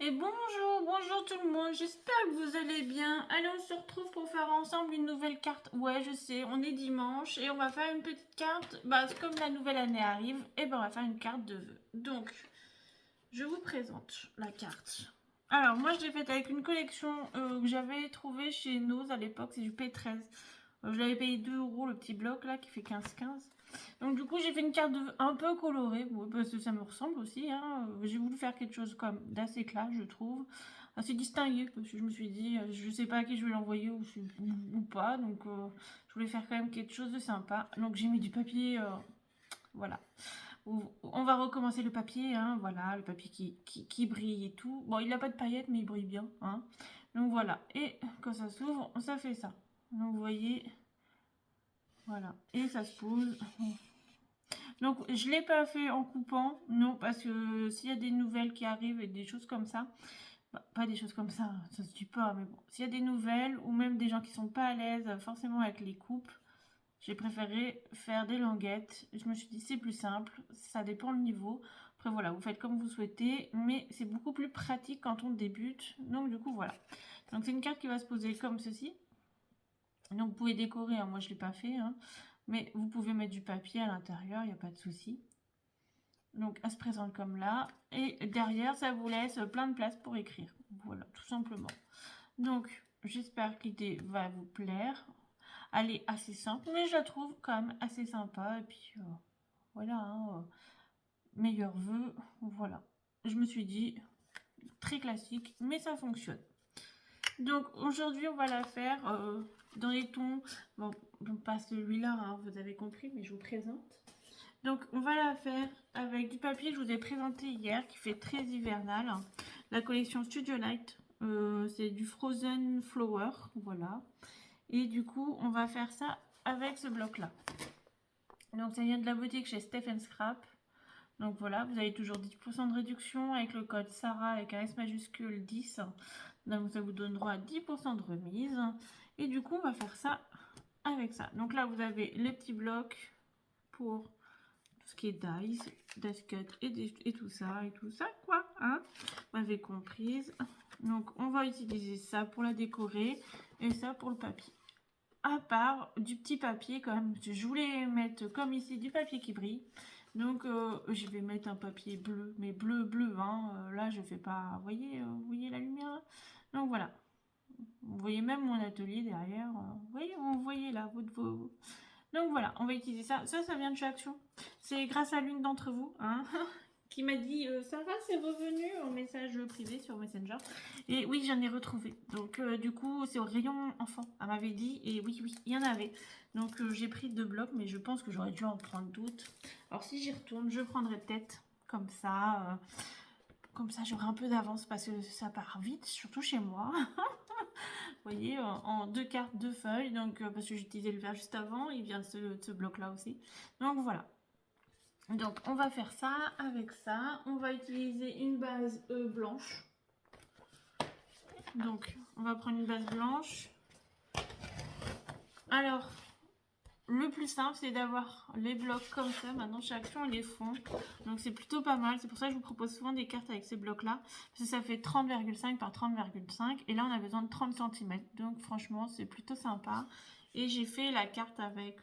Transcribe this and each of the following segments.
Et bonjour tout le monde, j'espère que vous allez bien. Allez, on se retrouve pour faire ensemble une nouvelle carte. Ouais, je sais, on est dimanche et on va faire une petite carte. Bah, comme la nouvelle année arrive, et ben on va faire une carte de vœux. Donc, je vous présente la carte. Alors, moi je l'ai faite avec une collection que j'avais trouvée chez Nose à l'époque, c'est du P13. Je l'avais payé 2 euros le petit bloc là qui fait 15,15. Donc du coup j'ai fait une carte un peu colorée, parce que ça me ressemble aussi. Hein. J'ai voulu faire quelque chose comme d'assez clair, je trouve. Assez distingué, parce que je me suis dit, je sais pas à qui je vais l'envoyer ou pas. Donc je voulais faire quand même quelque chose de sympa. Donc j'ai mis du papier, voilà. On va recommencer le papier, hein, voilà, le papier qui brille et tout. Bon, il n'a pas de paillettes, mais il brille bien. Hein. Donc voilà, et quand ça s'ouvre, ça fait ça. Donc vous voyez, voilà, et ça se pose. Donc je ne l'ai pas fait en coupant, non, parce que s'il y a des nouvelles qui arrivent et des choses comme ça, bah, pas des choses comme ça se dit pas, mais bon, s'il y a des nouvelles ou même des gens qui sont pas à l'aise forcément avec les coupes, j'ai préféré faire des languettes. Je me suis dit c'est plus simple, ça dépend le niveau. Après voilà, vous faites comme vous souhaitez, mais c'est beaucoup plus pratique quand on débute. Donc du coup voilà. Donc c'est une carte qui va se poser comme ceci. Donc vous pouvez décorer, hein, moi je ne l'ai pas fait, hein, mais vous pouvez mettre du papier à l'intérieur, il n'y a pas de souci. Donc elle se présente comme là, et derrière ça vous laisse plein de place pour écrire. Voilà, tout simplement. Donc j'espère que l'idée va vous plaire. Elle est assez simple, mais je la trouve quand même assez sympa. Et puis voilà, hein, meilleur vœu, voilà. Je me suis dit, très classique, mais ça fonctionne. Donc aujourd'hui on va la faire dans les tons, bon pas celui-là, hein, vous avez compris, mais je vous présente. Donc on va la faire avec du papier que je vous ai présenté hier, qui fait très hivernal. La collection Studio Light, c'est du Frozen Flower, voilà. Et du coup on va faire ça avec ce bloc là. Donc ça vient de la boutique chez Stephen Scrap. Donc voilà, vous avez toujours 10% de réduction avec le code Sarah avec un S majuscule 10. Donc ça vous donne droit à 10% de remise. Et du coup, on va faire ça avec ça. Donc là, vous avez les petits blocs pour tout ce qui est dies, dice cut et tout ça, quoi. Hein, vous m'avez comprise. Donc on va utiliser ça pour la décorer et ça pour le papier. À part du petit papier quand même, je voulais mettre comme ici du papier qui brille. Donc je vais mettre un papier bleu, mais bleu, hein. Là je fais pas, vous voyez la lumière là. Donc voilà, vous voyez même mon atelier derrière. Vous voyez là, donc voilà, on va utiliser ça. Ça vient de chez Action. C'est grâce à l'une d'entre vous, hein, qui m'a dit ça va, c'est revenu en message privé sur Messenger. Et oui, j'en ai retrouvé. Donc du coup, c'est au rayon enfant. Elle m'avait dit, et oui, il y en avait. Donc j'ai pris 2 blocs, mais je pense que j'aurais dû en prendre d'autres. Alors si j'y retourne, je prendrai peut-être comme ça. Comme ça, j'aurai un peu d'avance parce que ça part vite, surtout chez moi. Vous voyez, en 2 cartes, 2 feuilles. Donc parce que j'ai utilisé le vert juste avant, il vient de ce bloc-là aussi. Donc voilà. Donc on va faire ça avec ça. On va utiliser une base blanche. Donc on va prendre une base blanche. Alors le plus simple c'est d'avoir les blocs comme ça. Maintenant chez Action ils les font. Donc c'est plutôt pas mal. C'est pour ça que je vous propose souvent des cartes avec ces blocs là. Parce que ça fait 30,5 par 30,5. Et là on a besoin de 30 cm. Donc franchement c'est plutôt sympa. Et j'ai fait la carte avec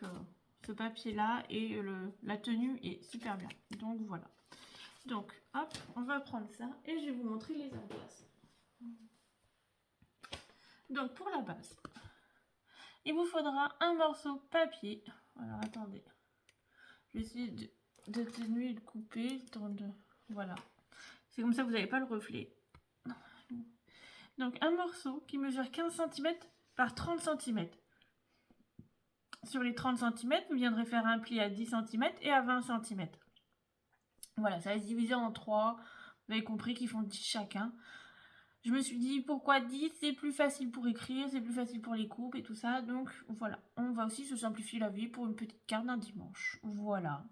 ce papier là. Et la tenue est super bien. Donc voilà. Donc, hop, on va prendre ça et je vais vous montrer les impases. Donc, pour la base, il vous faudra un morceau papier. Alors, attendez. Je vais essayer de tenuer et de couper. Voilà. C'est comme ça que vous n'avez pas le reflet. Donc, un morceau qui mesure 15 cm par 30 cm. Sur les 30 cm, vous viendrez faire un pli à 10 cm et à 20 cm. Voilà, ça va se diviser en 3. Vous avez compris qu'ils font 10 chacun. Je me suis dit pourquoi 10, c'est plus facile pour écrire, c'est plus facile pour les coupes et tout ça. Donc voilà, on va aussi se simplifier la vie pour une petite carte d'un dimanche. Voilà.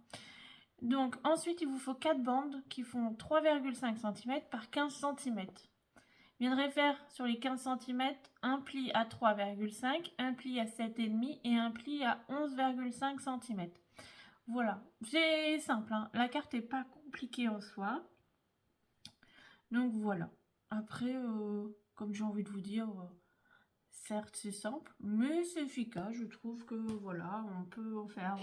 Donc ensuite, il vous faut 4 bandes qui font 3,5 cm par 15 cm. Vous viendrez faire sur les 15 cm un pli à 3,5, un pli à 7,5 et un pli à 11,5 cm. Voilà, c'est simple, hein. La carte n'est pas compliquée en soi. Donc voilà. Après, comme j'ai envie de vous dire, certes c'est simple, mais c'est efficace. Je trouve que voilà, on peut en faire.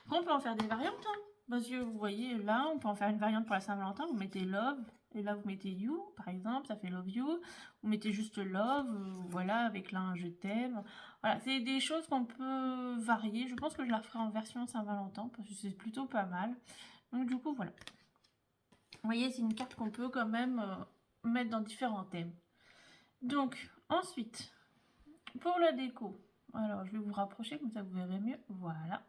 Après, on peut en faire des variantes, hein, parce que vous voyez là, on peut en faire une variante pour la Saint-Valentin. Vous mettez love et là vous mettez you, par exemple, ça fait love you. Vous mettez juste love, voilà, avec là un je t'aime. Voilà, c'est des choses qu'on peut varier. Je pense que je la ferai en version Saint-Valentin parce que c'est plutôt pas mal. Donc du coup voilà. Vous voyez, c'est une carte qu'on peut quand même mettre dans différents thèmes. Donc, ensuite, pour la déco, alors je vais vous rapprocher comme ça vous verrez mieux. Voilà.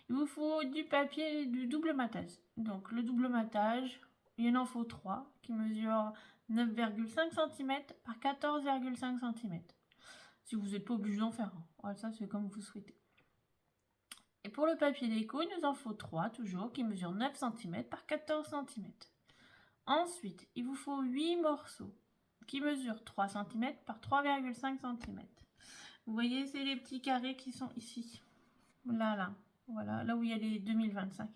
Il vous faut du papier du double matage. Donc, le double matage, il en faut 3 qui mesurent 9,5 cm par 14,5 cm. Si vous n'êtes pas obligé d'en faire un. Voilà, ça c'est comme vous souhaitez. Et pour le papier déco, il nous en faut 3 toujours qui mesurent 9 cm par 14 cm. Ensuite, il vous faut 8 morceaux qui mesurent 3 cm par 3,5 cm. Vous voyez, c'est les petits carrés qui sont ici. Là. Voilà, là où il y a les 2025.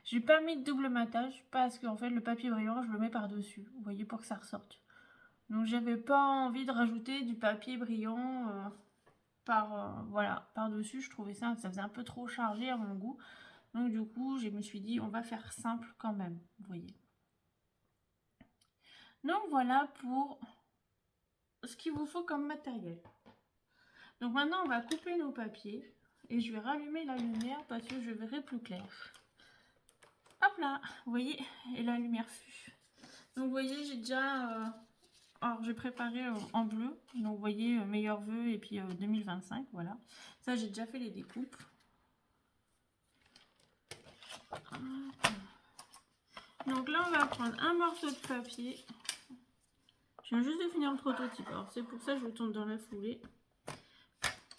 J'ai pas mis de double matage parce qu'en fait, le papier brillant, je le mets par-dessus. Vous voyez, pour que ça ressorte. Donc, j'avais pas envie de rajouter du papier brillant par-dessus. Je trouvais ça faisait un peu trop chargé à mon goût. Donc, du coup, je me suis dit, on va faire simple quand même. Vous voyez. Donc, voilà pour ce qu'il vous faut comme matériel. Donc maintenant on va couper nos papiers et je vais rallumer la lumière parce que je verrai plus clair. Hop là, vous voyez, et la lumière fut. Donc vous voyez, j'ai déjà alors j'ai préparé en bleu, donc vous voyez meilleurs vœux et puis 2025, voilà. Ça j'ai déjà fait les découpes. Donc là on va prendre un morceau de papier. Je viens juste de finir le prototype, alors c'est pour ça que je vous tourne dans la foulée.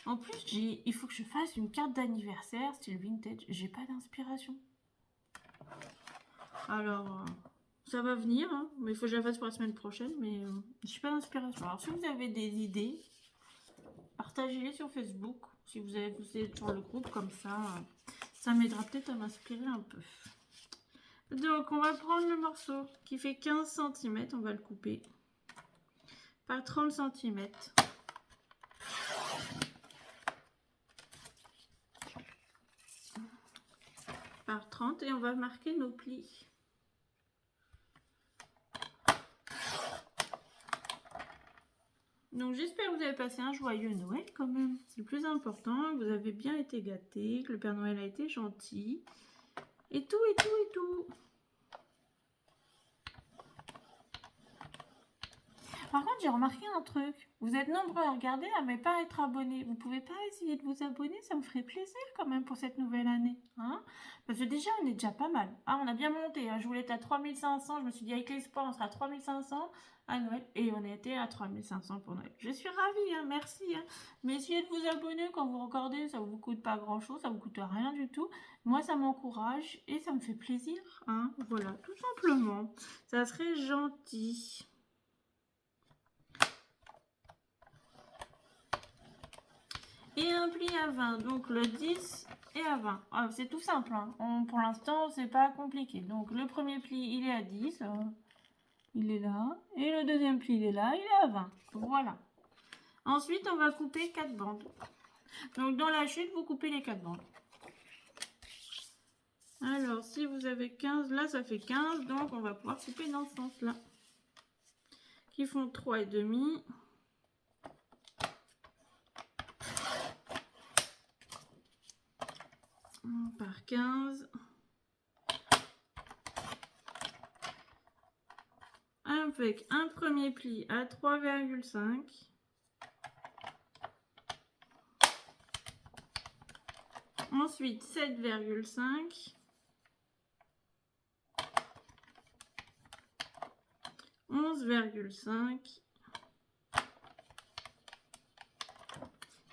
En plus, il faut que je fasse une carte d'anniversaire style vintage. J'ai pas d'inspiration. Alors, ça va venir, hein, mais il faut que je la fasse pour la semaine prochaine. Mais j'ai pas d'inspiration. Alors, si vous avez des idées, partagez-les sur Facebook. Si vous êtes sur le groupe, comme ça m'aidera peut-être à m'inspirer un peu. Donc, on va prendre le morceau qui fait 15 cm. On va le couper par 30 cm. Par 30 et on va marquer nos plis. Donc j'espère que vous avez passé un joyeux Noël quand même. C'est le plus important, vous avez bien été gâtés, que le Père Noël a été gentil. Et tout, et tout, et tout. Par contre, j'ai remarqué un truc. Vous êtes nombreux à regarder, mais pas à être abonnés. Vous pouvez pas essayer de vous abonner, ça me ferait plaisir quand même pour cette nouvelle année. Hein, parce que déjà, on est déjà pas mal. Ah, on a bien monté. Hein. Je voulais être à 3500. Je me suis dit, avec l'espoir, on sera à 3500 à Noël. Et on était à 3500 pour Noël. Je suis ravie, hein, merci. Hein. Mais essayez de vous abonner quand vous regardez. Ça ne vous coûte pas grand-chose, ça ne vous coûte rien du tout. Moi, ça m'encourage et ça me fait plaisir. Hein. Voilà, tout simplement. Ça serait gentil. Et un pli à 20, donc le 10 et à 20. Ah, c'est tout simple, hein. Pour l'instant, c'est pas compliqué. Donc le premier pli, il est à 10, il est là. Et le deuxième pli, il est là, il est à 20. Voilà. Ensuite, on va couper 4 bandes. Donc dans la chute, vous coupez les 4 bandes. Alors, si vous avez 15, là, ça fait 15. Donc, on va pouvoir couper dans ce sens-là. Qui font 3,5. Par 15. Avec un premier pli à 3,5. Ensuite 7,5. 11,5.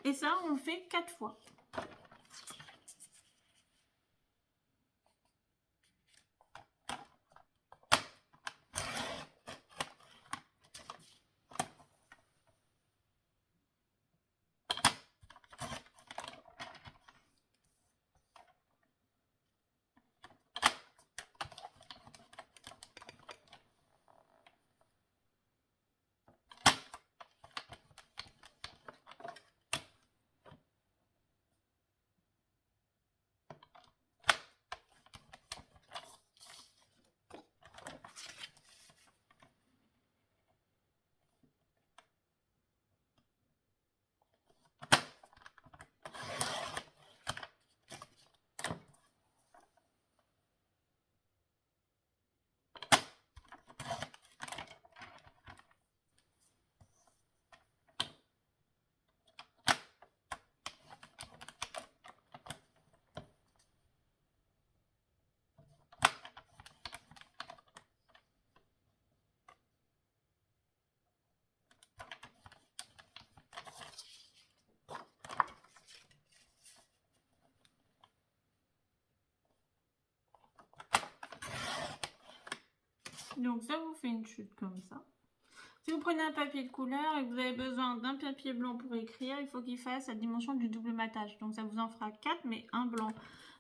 Et ça, on le fait 4 fois. Donc ça vous fait une chute comme ça. Si vous prenez un papier de couleur et que vous avez besoin d'un papier blanc pour écrire, il faut qu'il fasse la dimension du double matage. Donc ça vous en fera 4, mais un blanc.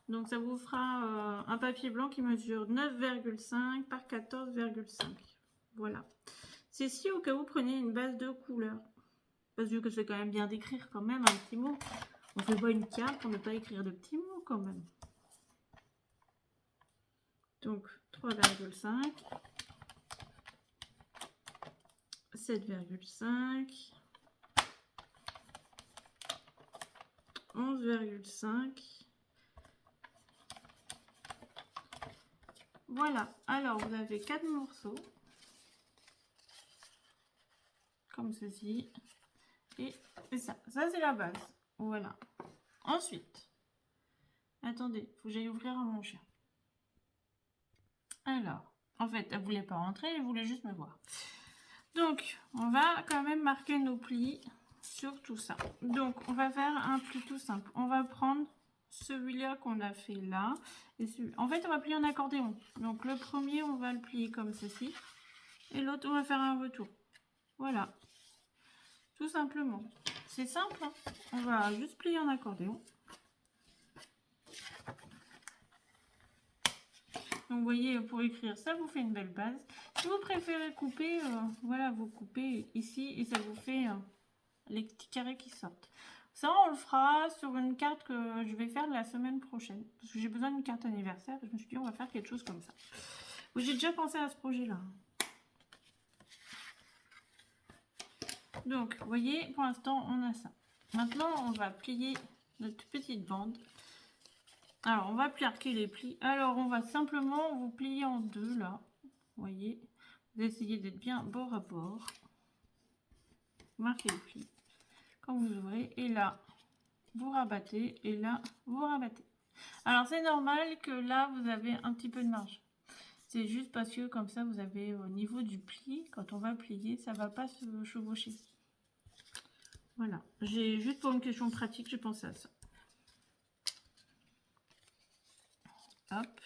Donc ça vous fera un papier blanc qui mesure 9,5 par 14,5. Voilà. C'est si au cas où vous prenez une base de couleur. Parce que c'est quand même bien d'écrire quand même un petit mot. On ne fait pas une carte pour ne pas écrire de petits mots quand même. Donc 3,5. 7,5, 11,5. Voilà, alors vous avez 4 morceaux, comme ceci, et ça c'est la base, voilà. Ensuite, attendez, faut que j'aille ouvrir à mon chien. Alors, en fait, elle voulait pas rentrer, elle voulait juste me voir. Donc, on va quand même marquer nos plis sur tout ça. Donc, on va faire un pli tout simple. On va prendre celui-là qu'on a fait là. Et en fait, on va plier en accordéon. Donc, le premier, on va le plier comme ceci. Et l'autre, on va faire un retour. Voilà. Tout simplement. C'est simple, hein. On va juste plier en accordéon. Donc, vous voyez, pour écrire, ça vous fait une belle base. Si vous préférez couper, voilà, vous coupez ici et ça vous fait les petits carrés qui sortent. Ça, on le fera sur une carte que je vais faire la semaine prochaine. Parce que j'ai besoin d'une carte anniversaire. Je me suis dit, on va faire quelque chose comme ça. J'ai déjà pensé à ce projet-là. Donc, vous voyez, pour l'instant, on a ça. Maintenant, on va plier notre petite bande. Alors, on va plier les plis. Alors, on va simplement vous plier en deux, là. Vous voyez, vous essayez d'être bien bord à bord. Marquez les plis. Quand vous ouvrez, et là, vous rabattez, et là, vous rabattez. Alors, c'est normal que là, vous avez un petit peu de marge. C'est juste parce que comme ça, vous avez au niveau du pli, quand on va plier, ça ne va pas se chevaucher. Voilà. J'ai juste pour une question pratique, j'ai pensé à ça. Hop.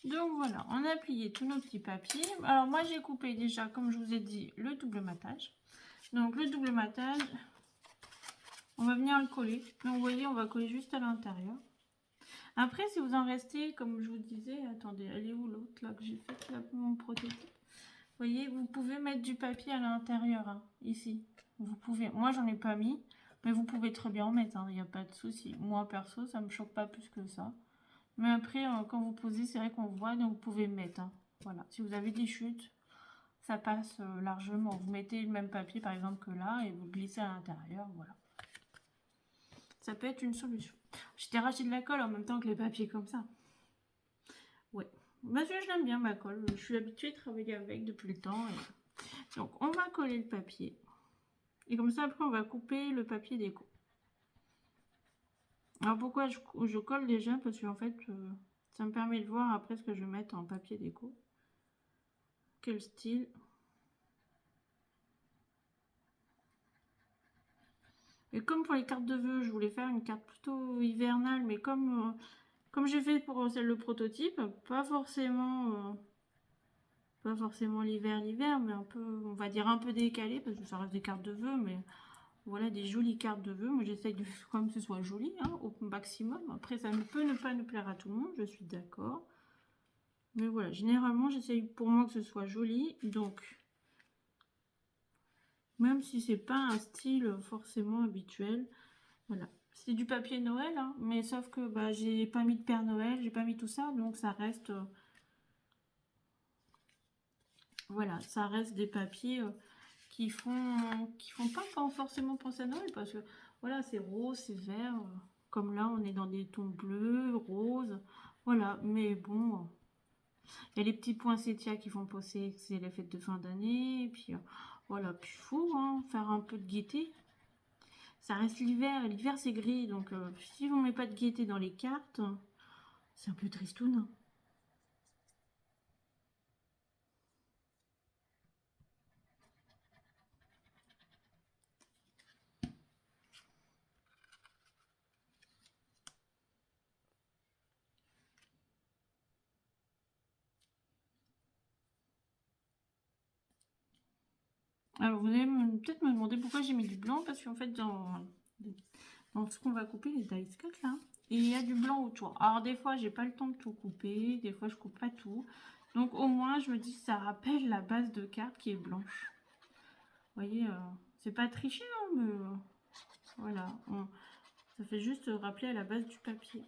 Donc voilà, on a plié tous nos petits papiers. Alors moi j'ai coupé déjà, comme je vous ai dit, le double matage. Donc le double matage, on va venir le coller. Donc vous voyez, on va coller juste à l'intérieur. Après, si vous en restez, comme je vous disais, attendez, elle est où l'autre là que j'ai fait là, mon prototype? Vous voyez, vous pouvez mettre du papier à l'intérieur, hein, ici. Vous pouvez, moi j'en ai pas mis, mais vous pouvez très bien en mettre, il n'y a pas de souci. Moi perso, ça me choque pas plus que ça. Mais après, quand vous posez, c'est vrai qu'on voit, donc vous pouvez mettre. Hein. Voilà, si vous avez des chutes, ça passe largement. Vous mettez le même papier, par exemple, que là, et vous glissez à l'intérieur, voilà. Ça peut être une solution. J'étais racheté de la colle en même temps que les papiers comme ça. Ouais. Parce que je l'aime bien, ma colle. Je suis habituée de travailler avec depuis le temps. Et... Donc, on va coller le papier. Et comme ça, après, on va couper le papier déco. Alors, pourquoi je colle déjà? Parce qu'en fait... ça me permet de voir après ce que je vais mettre en papier déco. Quel style. Et comme pour les cartes de vœux, je voulais faire une carte plutôt hivernale, mais comme j'ai fait pour celle le prototype, pas forcément l'hiver, mais un peu, on va dire un peu décalé, parce que ça reste des cartes de vœux, mais voilà, des jolies cartes de vœux. Moi, j'essaye de comme ce soit joli, hein, au maximum. Après, ça ne peut ne pas nous plaire à tout le monde, je suis d'accord. Mais voilà, généralement, j'essaye pour moi que ce soit joli. Donc, même si c'est pas un style forcément habituel, voilà. C'est du papier Noël, hein, mais sauf que bah, j'ai pas mis de Père Noël, j'ai pas mis tout ça, donc ça reste... voilà, ça reste des papiers qui font pas forcément penser à Noël, parce que voilà, c'est rose, c'est vert. Comme là, on est dans des tons bleus, roses. Voilà, mais bon, il y a les petits poinsettias qui font penser que c'est les fêtes de fin d'année. Et puis, voilà, puis il faut hein, faire un peu de gaieté. Ça reste l'hiver, et l'hiver c'est gris, donc si on met pas de gaieté dans les cartes, c'est un peu tristoun. Alors vous allez peut-être me demander pourquoi j'ai mis du blanc, parce qu'en fait dans ce qu'on va couper, les dice cut là, il y a du blanc autour. Alors des fois j'ai pas le temps de tout couper, des fois je coupe pas tout. Donc au moins je me dis ça rappelle la base de carte qui est blanche. Vous voyez, c'est pas triché, hein, mais voilà, ça fait juste rappeler à la base du papier.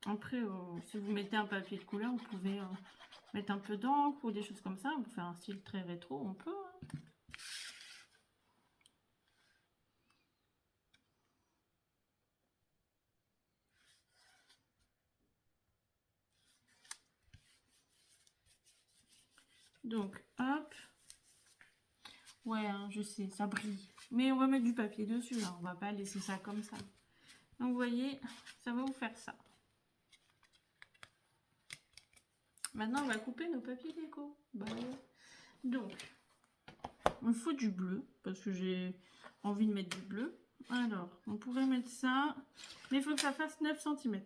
Après, si vous mettez un papier de couleur, vous pouvez mettre un peu d'encre ou des choses comme ça. Pour faire un style très rétro, on peut. Hein. Donc, hop. Ouais, hein, je sais, ça brille. Mais on va mettre du papier dessus, là. On va pas laisser ça comme ça. Donc, vous voyez, ça va vous faire ça. Maintenant, on va couper nos papiers déco. Bah, ouais. Donc, il faut du bleu, parce que j'ai envie de mettre du bleu. Alors, on pourrait mettre ça, mais il faut que ça fasse 9 cm.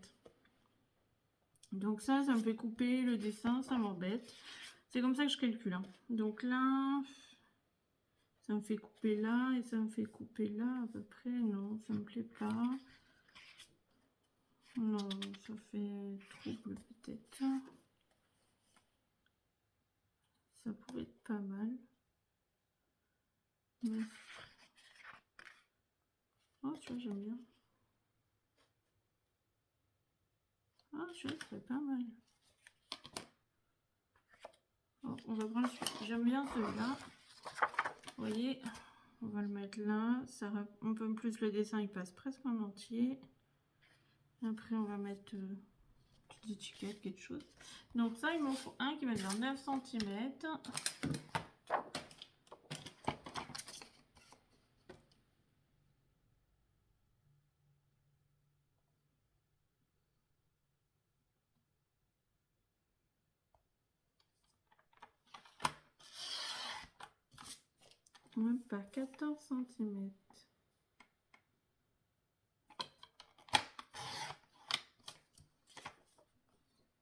Donc ça me fait couper le dessin, ça m'embête. C'est comme ça que je calcule. Hein. Donc là, ça me fait couper là et ça me fait couper là à peu près. Non, ça me plaît pas. Non, ça fait trouble peut-être. Ça pourrait être pas mal. Mais... oh, tu vois, j'aime bien. Ah, je serait pas mal. Oh, on va prendre celui-là. J'aime bien celui-là. Vous voyez, on va le mettre là. Ça, un peu plus le dessin, il passe presque en entier. Après, on va mettre des étiquettes, quelque chose. Donc ça, il m'en faut un qui mesure 9 cm. Même pas 14 cm.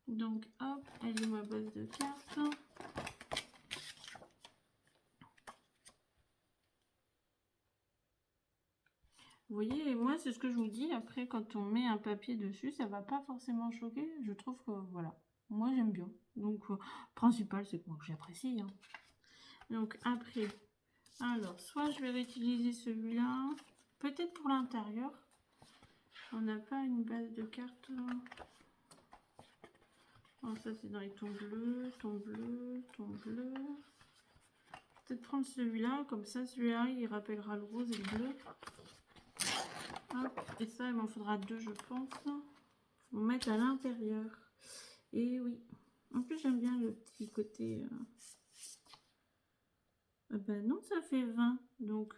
Donc hop, elle est ma base de carte. Vous voyez, moi c'est ce que je vous dis. Après, quand on met un papier dessus, ça va pas forcément choquer. Je trouve que voilà, moi j'aime bien. Donc principal, c'est que moi j'apprécie. Hein. Donc après, alors soit je vais réutiliser celui-là, peut-être pour l'intérieur. On n'a pas une base de carte. Oh, ça c'est dans les tons bleus, tons bleus, tons bleus. Peut-être prendre celui-là, comme ça celui-là il rappellera le rose et le bleu. Hop, et ça il m'en faudra deux je pense. Faut mettre à l'intérieur. Et oui, en plus j'aime bien le petit côté. Ah ben non, ça fait 20, donc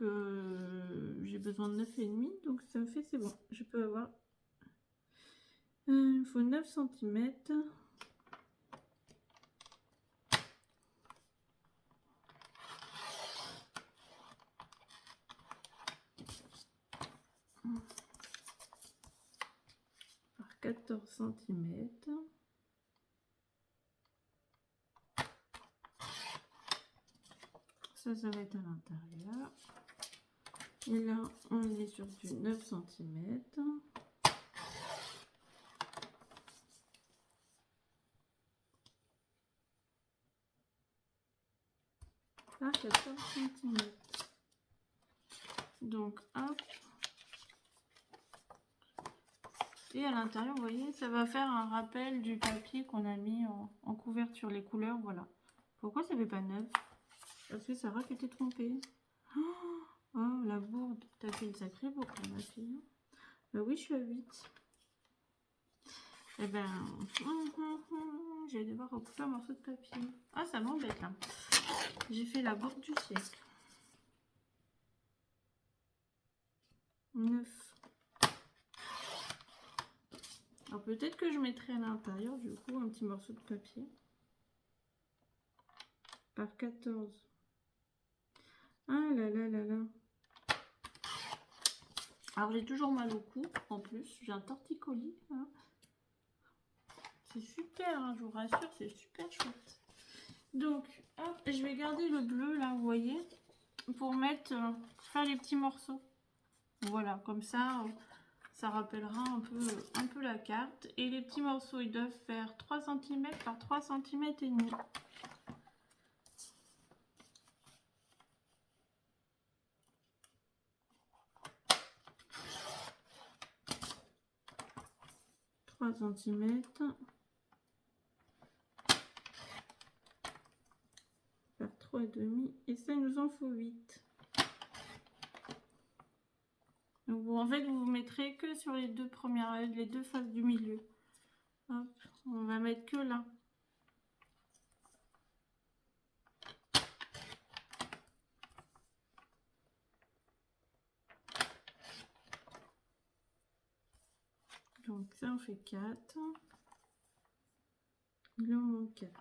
j'ai besoin de 9,5, donc ça me fait, c'est bon, je peux avoir. Il faut 9 cm. Par 14 cm. Ça va être à l'intérieur. Et là, on est sur du 9 cm. Par 14 cm. Donc, hop. Et à l'intérieur, vous voyez, ça va faire un rappel du papier qu'on a mis en couverture, les couleurs, voilà. Pourquoi ça fait pas 9? Parce que Sarah s'était trompée. Oh Oh, la bourde. T'as fait une sacrée bourde, ma fille. Bah oui, je suis à 8. Eh ben, je vais devoir recouper un morceau de papier. Ah, ça m'embête là. J'ai fait la bourde du siècle. 9. Alors peut-être que je mettrai à l'intérieur du coup un petit morceau de papier. Par 14. Ah là là là là. Alors j'ai toujours mal au cou en plus. J'ai un torticolis. Hein. C'est super, hein, je vous rassure, c'est super chouette. Donc, hop, je vais garder le bleu là, vous voyez, pour mettre, pour faire les petits morceaux. Voilà, comme ça, ça rappellera un peu la carte. Et les petits morceaux, ils doivent faire 3 cm par 3 cm et demi. Par 3,5 et ça il nous en faut 8. Donc en fait vous mettrez que sur les deux premières, les deux faces du milieu. Hop, on va mettre que là. Donc ça on fait 4. Il en manque 4.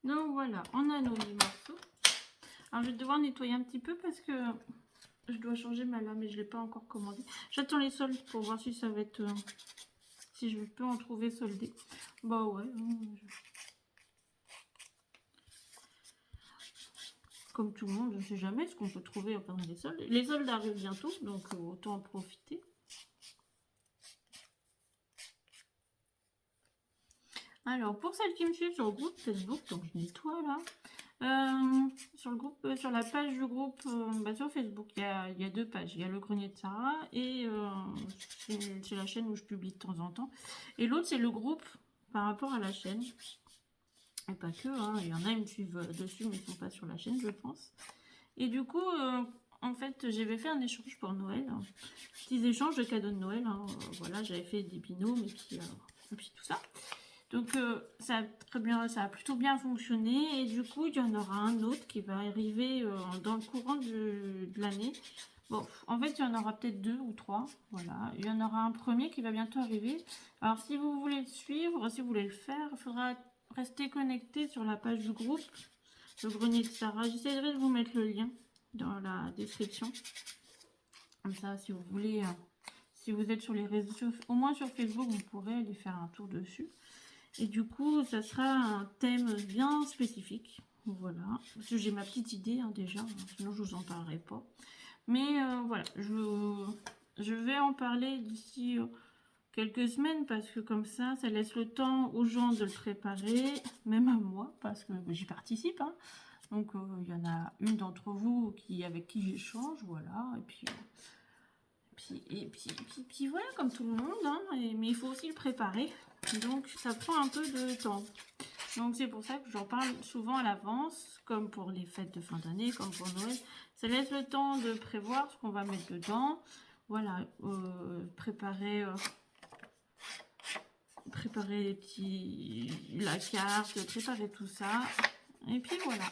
Donc voilà, on a nos morceaux. Alors je vais devoir nettoyer un petit peu parce que je dois changer ma lame et je ne l'ai pas encore commandé. J'attends les soldes pour voir si ça va être... si je peux en trouver soldé. Bah ouais. Comme tout le monde, je ne sais jamais ce qu'on peut trouver pendant les soldes. Les soldes arrivent bientôt, donc autant en profiter. Alors, pour celles qui me suivent sur le groupe Facebook, donc je nettoie là. Sur le groupe, sur la page du groupe sur Facebook, il y a deux pages. Il y a le grenier de Sarah et c'est la chaîne où je publie de temps en temps. Et l'autre, c'est le groupe par rapport à la chaîne. Et pas que, hein, il y en a, ils me suivent dessus, mais ils ne sont pas sur la chaîne, je pense. Et du coup, en fait, j'avais fait un échange pour Noël. Petits échanges de cadeaux de Noël. Hein, voilà, j'avais fait des binômes et puis tout ça. Donc ça a très bien, ça a plutôt bien fonctionné et du coup il y en aura un autre qui va arriver dans le courant de l'année. Bon, en fait il y en aura peut-être 2 ou 3, voilà. Il y en aura un premier qui va bientôt arriver. Alors si vous voulez le suivre, si vous voulez le faire, il faudra rester connecté sur la page du groupe, le grenier de Sarah. J'essaierai de vous mettre le lien dans la description. Comme ça, si vous voulez, si vous êtes sur les réseaux, au moins sur Facebook, vous pourrez aller faire un tour dessus. Et du coup, ça sera un thème bien spécifique. Voilà. Parce que j'ai ma petite idée déjà, sinon je vous en parlerai pas. Mais voilà, je vais en parler d'ici quelques semaines parce que comme ça laisse le temps aux gens de le préparer, même à moi, parce que j'y participe. Hein. Donc il y en a une d'entre vous avec qui j'échange, voilà. Et puis voilà, comme tout le monde, hein, mais il faut aussi le préparer. Donc ça prend un peu de temps. Donc c'est pour ça que j'en parle souvent à l'avance, comme pour les fêtes de fin d'année, comme pour Noël. Ça laisse le temps de prévoir ce qu'on va mettre dedans. Voilà, préparer préparer la carte, préparer tout ça. Et puis voilà.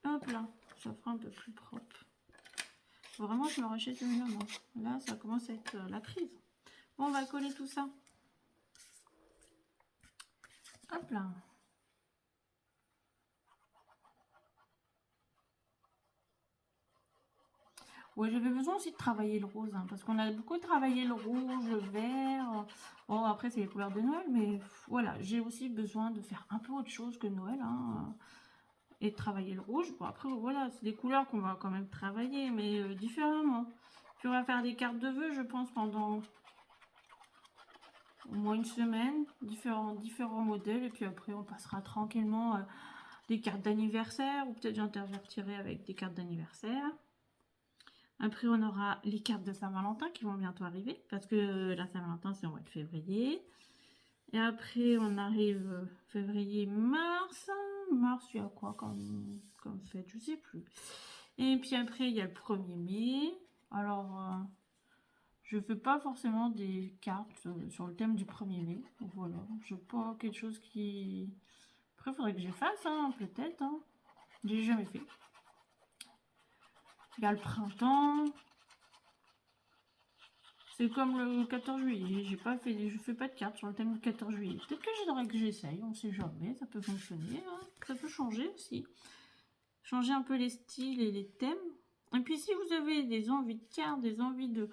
Hop là, ça fera un peu plus propre. Faut vraiment que je me rachète une main. Là, ça commence à être la crise. Bon, on va coller tout ça. Hop là. Ouais, j'avais besoin aussi de travailler le rose, hein, parce qu'on a beaucoup travaillé le rouge, le vert. Bon, après, c'est les couleurs de Noël, mais voilà, j'ai aussi besoin de faire un peu autre chose que Noël, hein, et de travailler le rouge. Bon, après, voilà, c'est des couleurs qu'on va quand même travailler, mais différemment. Puis on va faire des cartes de vœux, je pense, pendant au moins une semaine, différents modèles, et puis après, on passera tranquillement des cartes d'anniversaire, ou peut-être j'intervertirai avec des cartes d'anniversaire. Après, on aura les cartes de Saint-Valentin qui vont bientôt arriver, parce que la Saint-Valentin, c'est au mois de février. Et après, on arrive février, mars. Mars, il y a quoi comme fête? Je sais plus. Et puis après, il y a le 1er mai. Alors, je fais pas forcément des cartes sur le thème du 1er mai. Voilà, je veux pas quelque chose qui... Après, il faudrait que j'efface, hein, peut-être. Hein. J'ai jamais fait. Il y a le printemps. C'est comme le 14 juillet. Je fais pas de cartes sur le thème du 14 juillet. Peut-être que j'aimerais que j'essaye. On sait jamais. Ça peut fonctionner. Hein. Ça peut changer aussi. Changer un peu les styles et les thèmes. Et puis, si vous avez des envies de cartes, des envies de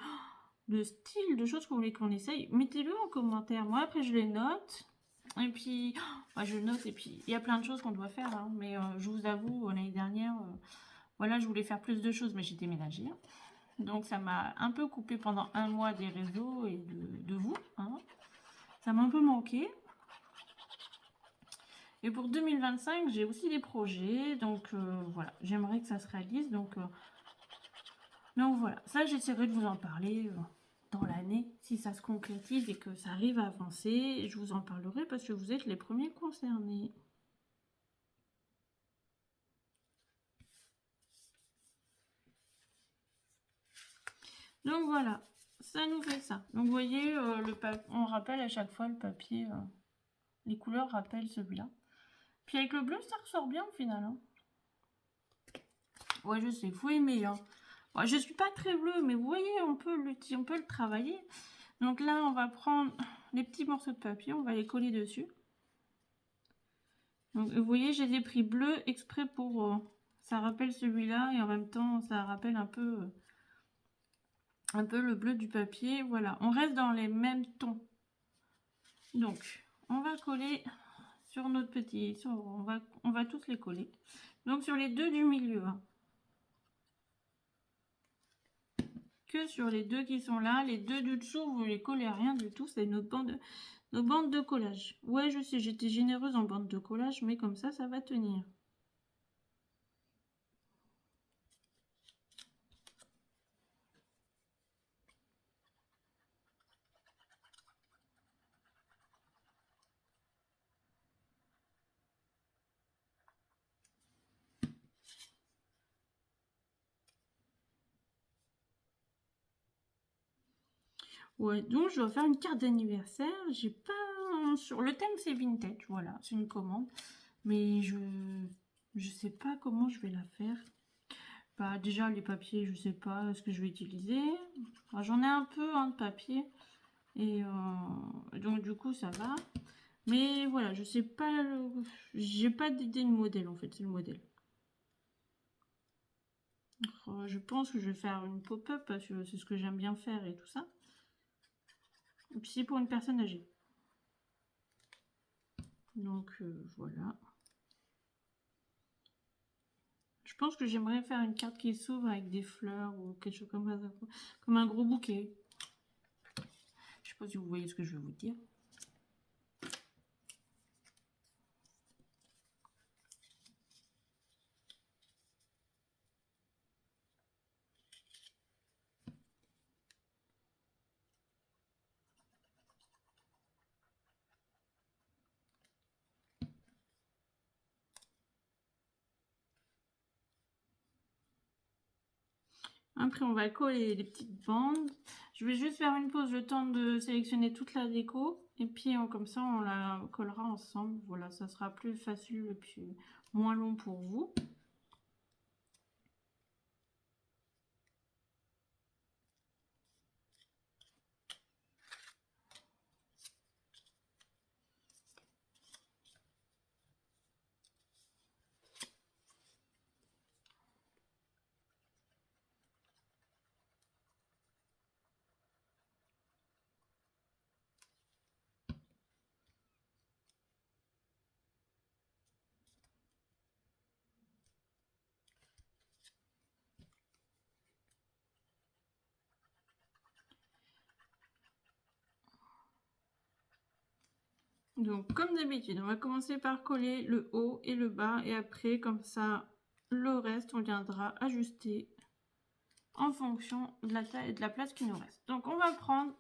style, de choses que vous voulez qu'on essaye, mettez-le en commentaire. Moi, après, je les note. Et puis, je note. Et puis, il y a plein de choses qu'on doit faire. Hein. Mais je vous avoue, l'année dernière, voilà, je voulais faire plus de choses, mais j'ai déménagé. Donc, ça m'a un peu coupé pendant un mois des réseaux et de vous. Hein. Ça m'a un peu manqué. Et pour 2025, j'ai aussi des projets. Donc, voilà, j'aimerais que ça se réalise. Donc voilà, ça, j'essaierai de vous en parler dans l'année, si ça se concrétise et que ça arrive à avancer. Je vous en parlerai parce que vous êtes les premiers concernés. Donc voilà, ça nous fait ça. Donc vous voyez, on rappelle à chaque fois le papier, les couleurs rappellent celui-là. Puis avec le bleu, ça ressort bien au final. Hein. Ouais, je sais, faut aimer. Hein. Bon, je suis pas très bleu, mais vous voyez, on peut le travailler. Donc là, on va prendre les petits morceaux de papier, on va les coller dessus. Donc vous voyez, je les ai pris bleus exprès pour... ça rappelle celui-là et en même temps, ça rappelle un peu le bleu du papier. Voilà, on reste dans les mêmes tons. Donc, on va coller sur notre petit... on va tous les coller. Donc sur les deux du milieu. Hein. Que sur les deux qui sont là. Les deux du dessous, vous les collez à rien du tout. C'est nos bandes de collage. Ouais, je sais, j'étais généreuse en bande de collage, mais comme ça va tenir. Ouais, donc je vais faire une carte d'anniversaire. J'ai pas... Sur le thème, c'est vintage, voilà, c'est une commande. Mais je sais pas comment je vais la faire. Bah, déjà, les papiers, je sais pas ce que je vais utiliser. J'en ai un peu de papier. Et donc, du coup, ça va. Mais voilà, je sais pas... J'ai pas d'idée de modèle, en fait, c'est le modèle. Je pense que je vais faire une pop-up parce que c'est ce que j'aime bien faire et tout ça. Et puis c'est pour une personne âgée. Donc voilà. Je pense que j'aimerais faire une carte qui s'ouvre avec des fleurs ou quelque chose comme ça. Comme un gros bouquet. Je sais pas si vous voyez ce que je veux vous dire. Après, on va coller les petites bandes. Je vais juste faire une pause, le temps de sélectionner toute la déco. Et puis comme ça, on la collera ensemble. Voilà, ça sera plus facile et puis moins long pour vous. Donc, comme d'habitude, on va commencer par coller le haut et le bas. Et après, comme ça, le reste, on viendra ajuster en fonction de la taille et de la place qui nous reste. Donc, on va prendre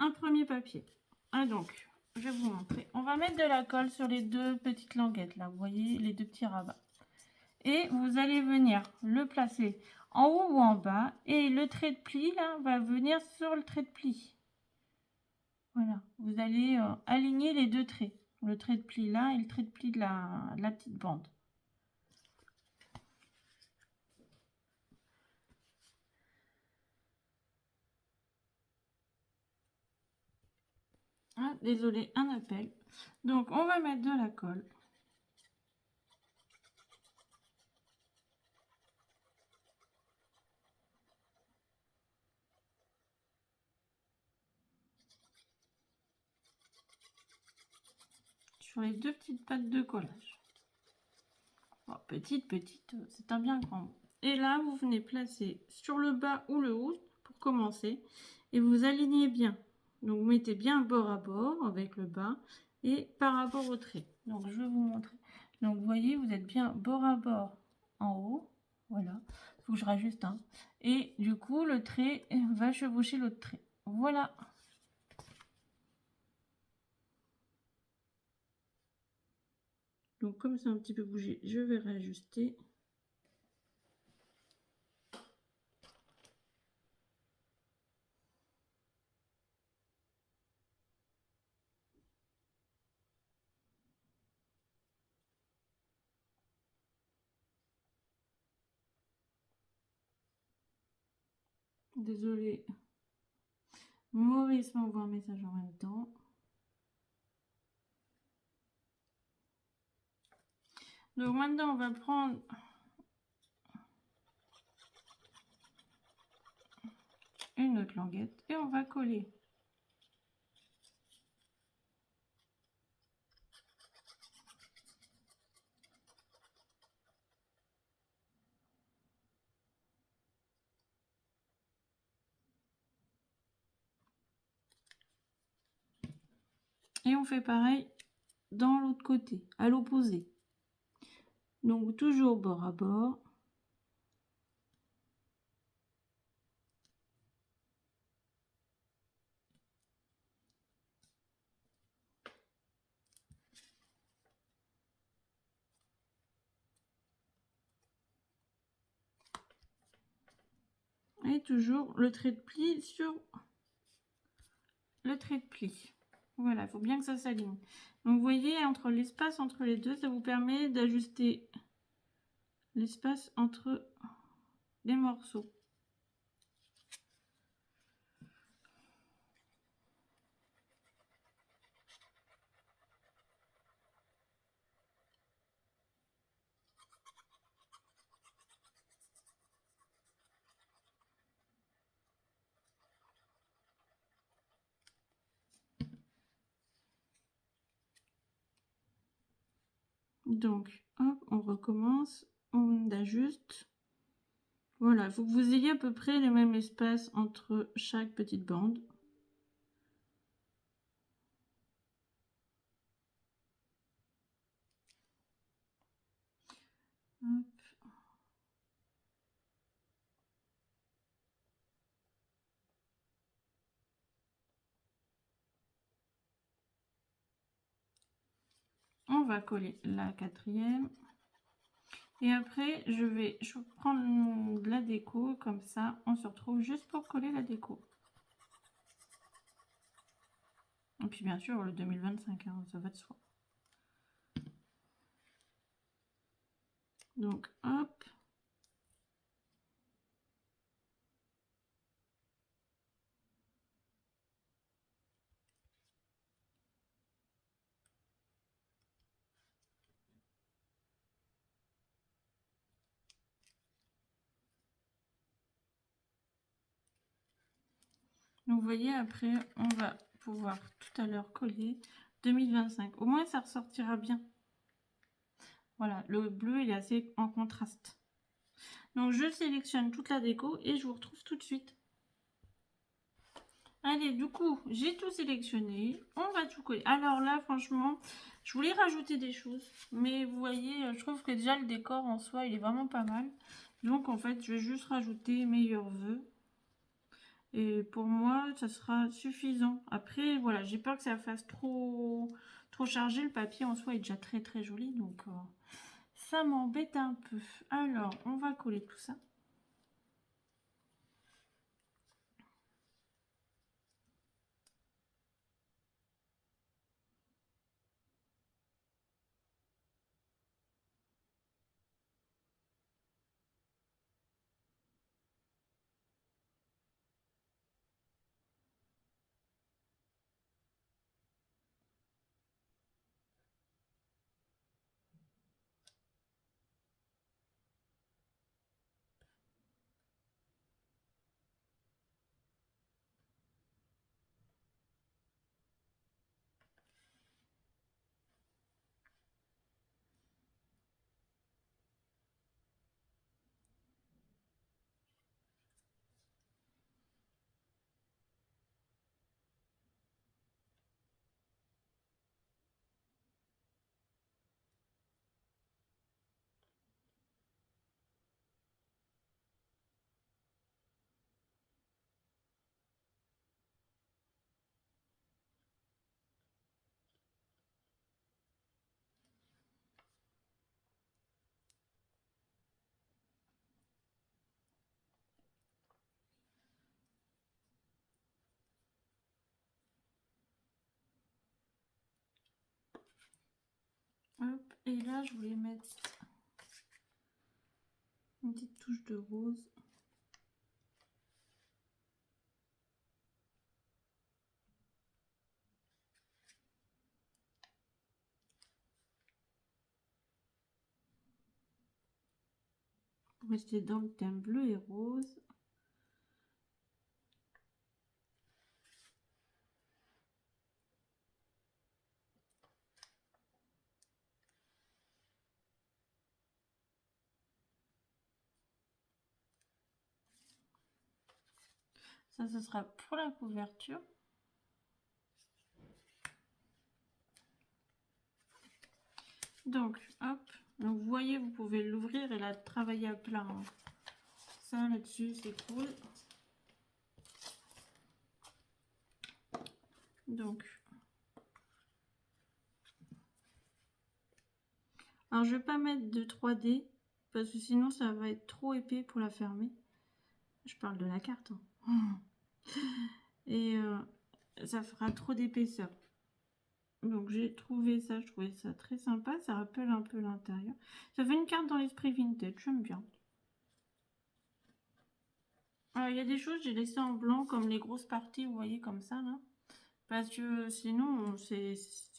un premier papier. Ah, donc, je vais vous montrer. On va mettre de la colle sur les deux petites languettes, là. Vous voyez, les deux petits rabats. Et vous allez venir le placer en haut ou en bas. Et le trait de pli, là, va venir sur le trait de pli. Voilà, vous allez aligner les deux traits. Le trait de pli là et le trait de pli de la petite bande. Ah, désolé, un appel. Donc, on va mettre de la colle. Sur les deux petites pattes de collage. Bon, petite, c'est un bien grand. Et là, vous venez placer sur le bas ou le haut pour commencer. Et vous alignez bien. Donc, vous mettez bien bord à bord avec le bas et par rapport au trait. Donc, je vais vous montrer. Donc, vous voyez, vous êtes bien bord à bord en haut. Voilà. Il faut que je rajuste. Hein. Et du coup, le trait va chevaucher l'autre trait. Voilà. Donc, comme c'est un petit peu bougé, je vais réajuster. Désolée. Maurice m'envoie un message en même temps. Donc maintenant, on va prendre une autre languette et on va coller. Et on fait pareil dans l'autre côté, à l'opposé. Donc toujours bord à bord. Et toujours le trait de pli sur le trait de pli. Voilà, il faut bien que ça s'aligne. Donc vous voyez, entre l'espace entre les deux, ça vous permet d'ajuster l'espace entre les morceaux. Donc, hop, on recommence, on ajuste. Voilà, il faut que vous ayez à peu près le même espace entre chaque petite bande. Hop. On va coller la quatrième. Et après, je vais prendre de la déco, comme ça, on se retrouve juste pour coller la déco. Et puis bien sûr, le 2025, hein, ça va de soi. Donc, hop. Donc, vous voyez, après, on va pouvoir tout à l'heure coller 2025. Au moins, ça ressortira bien. Voilà, le bleu, il est assez en contraste. Donc, je sélectionne toute la déco et je vous retrouve tout de suite. Allez, du coup, j'ai tout sélectionné. On va tout coller. Alors là, franchement, je voulais rajouter des choses. Mais vous voyez, je trouve que déjà le décor en soi, il est vraiment pas mal. Donc, en fait, je vais juste rajouter meilleurs vœux. Et pour moi, ça sera suffisant. Après, voilà, j'ai peur que ça fasse trop chargé. Le papier en soi est déjà très très joli. Donc, ça m'embête un peu. Alors, on va coller tout ça. Hop, et là, je voulais mettre une petite touche de rose. Pour rester dans le thème bleu et rose. Ça, ce sera pour la couverture. Donc, hop. Donc, vous voyez, vous pouvez l'ouvrir et la travailler à plat. Hein. Ça, là-dessus, c'est cool. Donc, alors je vais pas mettre de 3D parce que sinon ça va être trop épais pour la fermer. Je parle de la carte. Hein. Et ça fera trop d'épaisseur. Donc j'ai trouvé ça, je trouvais ça très sympa. Ça rappelle un peu l'intérieur. Ça fait une carte dans l'esprit vintage, j'aime bien. Alors il y a des choses j'ai laissé en blanc comme les grosses parties, vous voyez comme ça là. Parce que sinon, c'est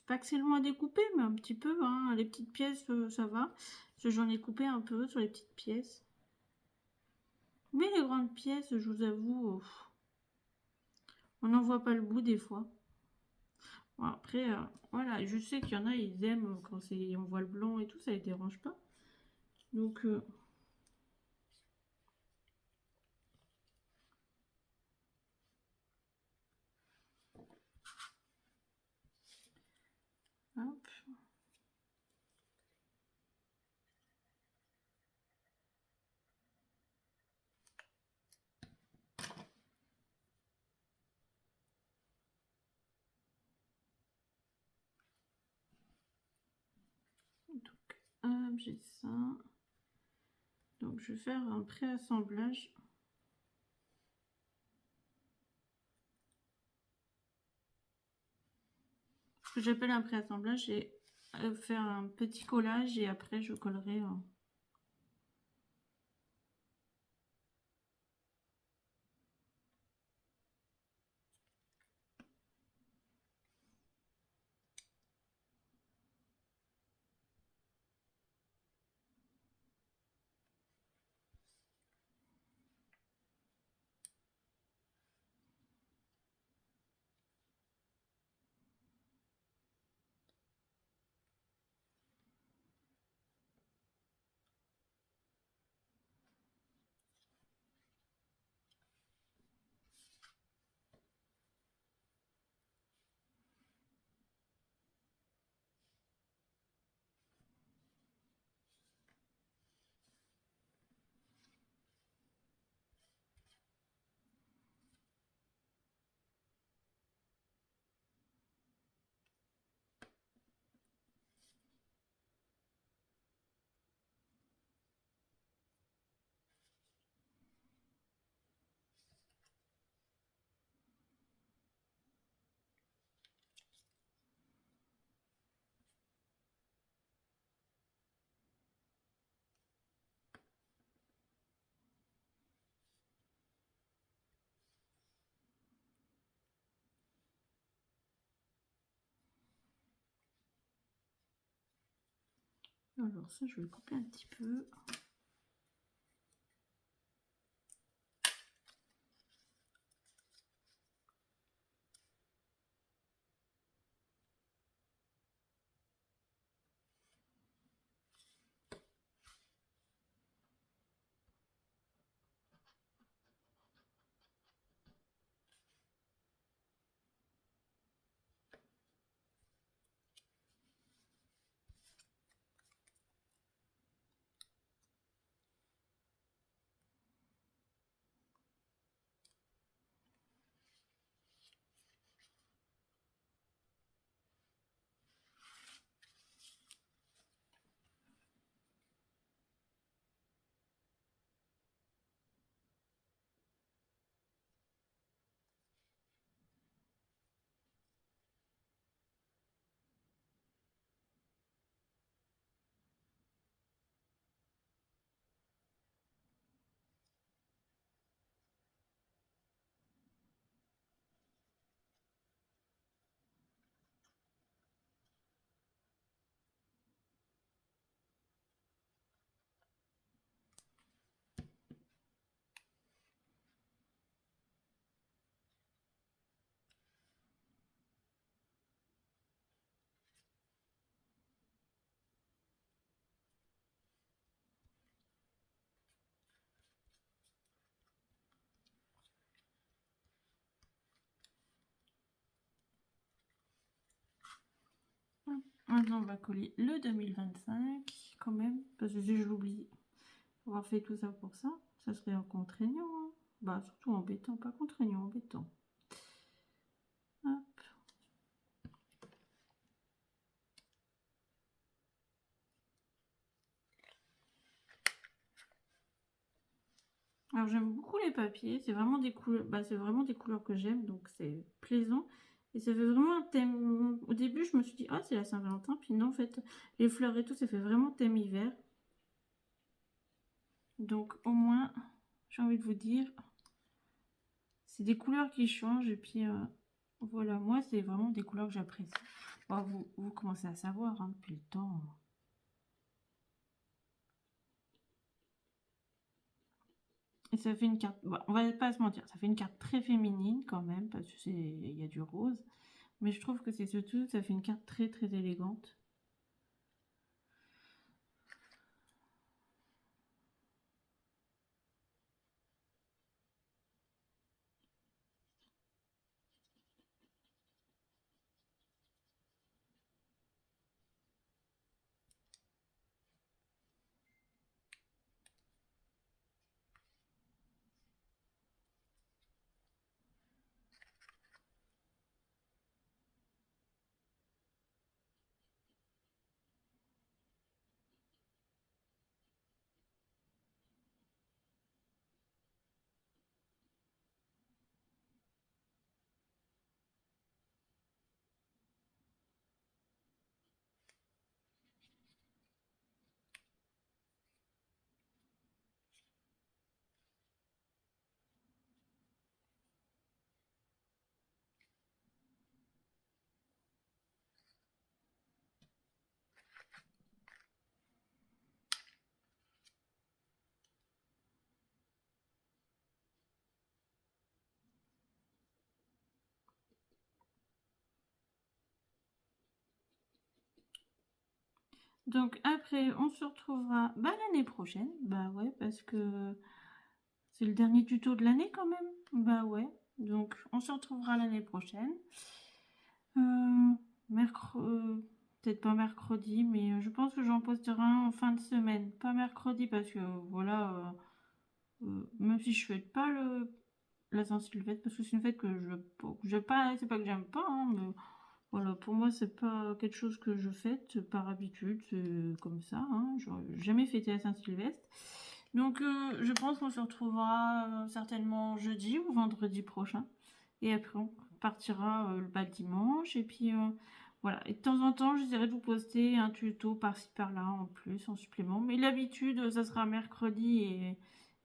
pas que c'est loin à découper, mais un petit peu. Hein. Les petites pièces, ça va. Parce que j'en ai coupé un peu sur les petites pièces. Mais les grandes pièces, je vous avoue, on n'en voit pas le bout des fois. Bon, après, voilà, je sais qu'il y en a, ils aiment quand on voit le blanc et tout, ça les dérange pas. Donc, hop. Donc, hop, j'ai ça. Donc je vais faire un préassemblage. Ce que j'appelle un préassemblage, c'est faire un petit collage et après je collerai. Alors ça, je vais le couper un petit peu. Maintenant, on va coller le 2025 quand même, parce que si je l'oublie, avoir fait tout ça pour ça, ça serait contraignant. Hein. Bah, surtout embêtant, pas contraignant, embêtant. Hop. Alors j'aime beaucoup les papiers, c'est vraiment des couleurs, bah, c'est vraiment des couleurs que j'aime, donc c'est plaisant. Et ça fait vraiment un thème. Au début, je me suis dit, ah, c'est la Saint-Valentin, puis non, en fait, les fleurs et tout, ça fait vraiment thème hiver. Donc au moins, j'ai envie de vous dire, c'est des couleurs qui changent, et puis voilà, moi, c'est vraiment des couleurs que j'apprécie. Bon, vous commencez à savoir hein, depuis le temps. Et ça fait une carte, bah, on va pas se mentir, ça fait une carte très féminine quand même, parce que il y a du rose. Mais je trouve que c'est surtout, ça fait une carte très très élégante. Donc après, on se retrouvera l'année prochaine. Bah ouais, parce que c'est le dernier tuto de l'année quand même. Bah ouais. Donc on se retrouvera l'année prochaine. Peut-être pas mercredi, mais je pense que j'en posterai un en fin de semaine. Pas mercredi parce que voilà, même si je fête pas la Saint-Sylvestre, parce que c'est une fête que je pas, c'est pas que j'aime pas, hein, mais voilà, pour moi c'est pas quelque chose que je fête par habitude, c'est comme ça, hein, j'aurais jamais fêté la Saint-Sylvestre. Donc je pense qu'on se retrouvera certainement jeudi ou vendredi prochain. Et après on partira le dimanche. Et puis voilà. Et de temps en temps j'essaierai de vous poster un tuto par-ci par-là en plus, en supplément. Mais l'habitude ça sera mercredi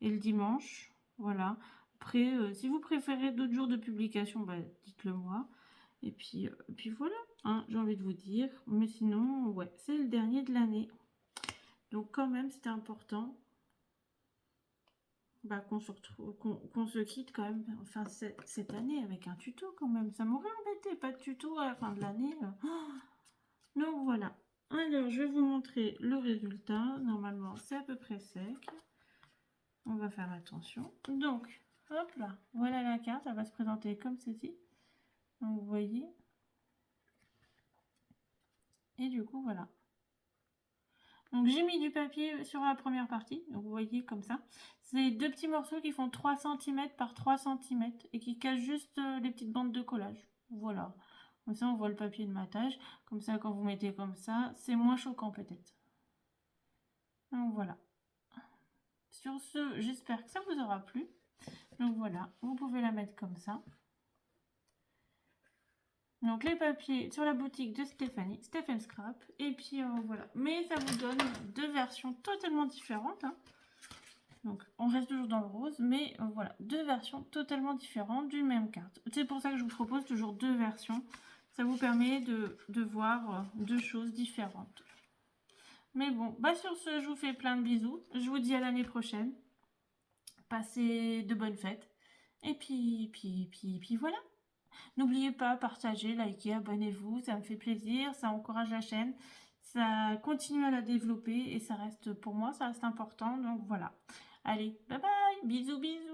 et le dimanche. Voilà. Après, si vous préférez d'autres jours de publication, dites-le moi. Et puis voilà, hein, j'ai envie de vous dire. Mais sinon, ouais, c'est le dernier de l'année. Donc quand même, c'était important qu'on se retrouve, qu'on se quitte quand même, enfin cette année avec un tuto quand même. Ça m'aurait embêté, pas de tuto à la fin de l'année. Donc voilà. Alors, je vais vous montrer le résultat. Normalement, c'est à peu près sec. On va faire attention. Donc, hop là, voilà la carte. Elle va se présenter comme ceci. Donc, vous voyez. Et du coup, voilà. Donc j'ai mis du papier sur la première partie, donc vous voyez comme ça. C'est deux petits morceaux qui font 3 cm par 3 cm et qui cachent juste les petites bandes de collage. Voilà. Comme ça on voit le papier de matage. Comme ça quand vous mettez comme ça, c'est moins choquant peut-être. Donc voilà. Sur ce, j'espère que ça vous aura plu. Donc voilà, vous pouvez la mettre comme ça. Donc les papiers sur la boutique de Stéphanie, Stephen Scrap. Et puis voilà. Mais ça vous donne deux versions totalement différentes. Hein. Donc on reste toujours dans le rose, mais voilà, deux versions totalement différentes d'une même carte. C'est pour ça que je vous propose toujours deux versions. Ça vous permet de voir deux choses différentes. Mais bon, sur ce, je vous fais plein de bisous. Je vous dis à l'année prochaine. Passez de bonnes fêtes. Et puis voilà. N'oubliez pas, partagez, likez, abonnez-vous. Ça me fait plaisir, ça encourage la chaîne. Ça continue à la développer et ça reste, pour moi, ça reste important. Donc voilà. Allez, bye bye, bisous, bisous.